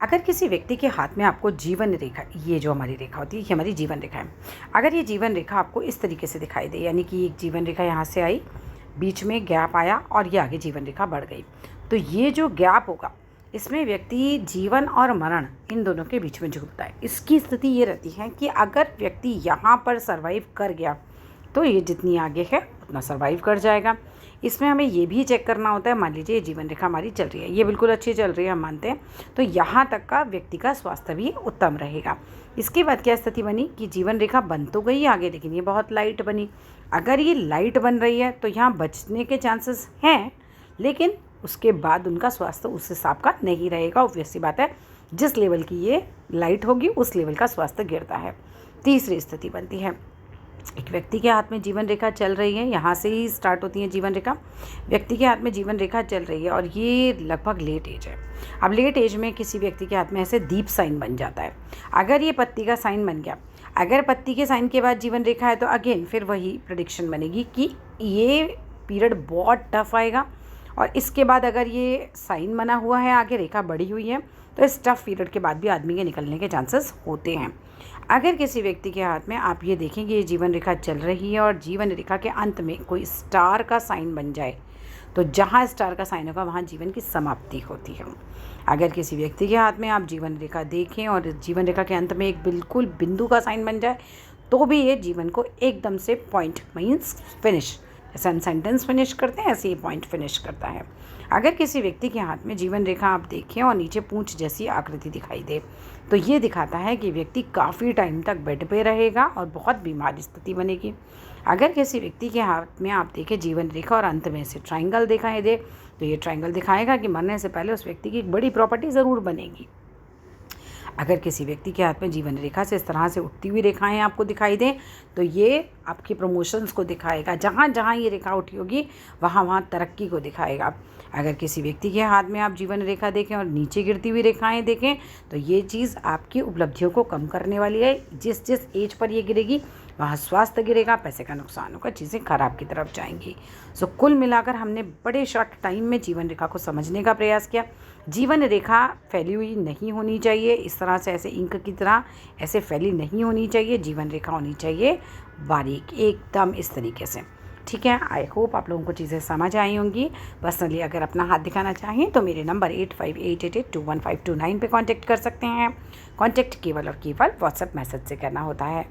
अगर किसी व्यक्ति के हाथ में आपको जीवन रेखा, ये जो हमारी रेखा होती है, ये हमारी जीवन रेखा है। अगर ये जीवन रेखा आपको इस तरीके से दिखाई दे, यानी कि एक जीवन रेखा यहाँ से आई, बीच में गैप आया और ये आगे जीवन रेखा बढ़ गई, तो ये जो गैप होगा इसमें व्यक्ति जीवन और मरण इन दोनों के बीच में झूलता है। इसकी स्थिति ये रहती है कि अगर व्यक्ति यहाँ पर सर्वाइव कर गया तो ये जितनी आगे है उतना सर्वाइव कर जाएगा। इसमें हमें ये भी चेक करना होता है, मान लीजिए ये जीवन रेखा हमारी चल रही है, ये बिल्कुल अच्छी चल रही है, हम मानते हैं, तो यहाँ तक का व्यक्ति का स्वास्थ्य भी उत्तम रहेगा। इसके बाद क्या स्थिति बनी कि जीवन रेखा बन तो गई आगे, लेकिन ये बहुत लाइट बनी। अगर ये लाइट बन रही है तो यहाँ बचने के चांसेस हैं, लेकिन उसके बाद उनका स्वास्थ्य उस हिसाब का नहीं रहेगा। ऑब्वियस सी बात है, जिस लेवल की ये लाइट होगी उस लेवल का स्वास्थ्य गिरता है। तीसरी स्थिति बनती है, एक व्यक्ति के हाथ में जीवन रेखा चल रही है, यहाँ से ही स्टार्ट होती है जीवन रेखा। व्यक्ति के हाथ में जीवन रेखा चल रही है और ये लगभग लेट एज है। अब लेट एज में किसी व्यक्ति के हाथ में ऐसे दीप साइन बन जाता है। अगर ये पत्ती का साइन बन गया, अगर पत्ती के साइन के बाद जीवन रेखा है, तो अगेन फिर वही प्रेडिक्शन बनेगी कि ये पीरियड बहुत टफ आएगा। और इसके बाद अगर ये साइन बना हुआ है, आगे रेखा बढ़ी हुई है, तो इस टफ पीरियड के बाद भी आदमी के निकलने के चांसेस होते हैं। अगर किसी व्यक्ति के हाथ में आप ये देखेंगे ये जीवन रेखा चल रही है और जीवन रेखा के अंत में कोई स्टार का साइन बन जाए, तो जहाँ स्टार का साइन होगा वहाँ जीवन की समाप्ति होती है। अगर किसी व्यक्ति के हाथ में आप जीवन रेखा देखें और जीवन रेखा के अंत में एक बिल्कुल बिंदु का साइन बन जाए, तो भी ये जीवन को एकदम से पॉइंट मीन्स फिनिश, जैसे हम सेंटेंस फिनिश करते हैं ऐसे ही पॉइंट फिनिश करता है। अगर किसी व्यक्ति के हाथ में जीवन रेखा आप देखें और नीचे पूंछ जैसी आकृति दिखाई दे, तो ये दिखाता है कि व्यक्ति काफ़ी टाइम तक बेड पे रहेगा और बहुत बीमार स्थिति बनेगी। अगर किसी व्यक्ति के हाथ में आप देखें जीवन रेखा और अंत में से ट्रायंगल दिखाई दे, तो ये ट्रायंगल दिखाएगा कि मरने से पहले उस व्यक्ति की एक बड़ी प्रॉपर्टी ज़रूर बनेगी। अगर किसी व्यक्ति के हाथ में जीवन रेखा से इस तरह से उठती हुई रेखाएं आपको दिखाई दें, तो ये आपकी प्रमोशंस को दिखाएगा। जहाँ जहाँ ये रेखा उठी होगी वहाँ वहाँ तरक्की को दिखाएगा। अगर किसी व्यक्ति के हाथ में आप जीवन रेखा देखें और नीचे गिरती हुई रेखाएं देखें, तो ये चीज़ आपकी उपलब्धियों को कम करने वाली है। जिस जिस एज पर ये गिरेगी वहाँ स्वास्थ्य गिरेगा, पैसे का नुकसान होगा, चीज़ें खराब की तरफ जाएंगी। सो कुल मिलाकर हमने बड़े शॉर्ट टाइम में जीवन रेखा को समझने का प्रयास किया। जीवन रेखा फैली हुई नहीं होनी चाहिए, इस तरह से ऐसे इंक की तरह ऐसे फैली नहीं होनी चाहिए। जीवन रेखा होनी चाहिए बारीक, एकदम इस तरीके से। ठीक है, आई होप आप लोगों को चीज़ें समझ आई होंगी। पर्सनली अगर अपना हाथ दिखाना चाहें तो मेरे नंबर 8588821529 पे कांटेक्ट कर सकते हैं। कांटेक्ट केवल और केवल व्हाट्सएप मैसेज से करना होता है।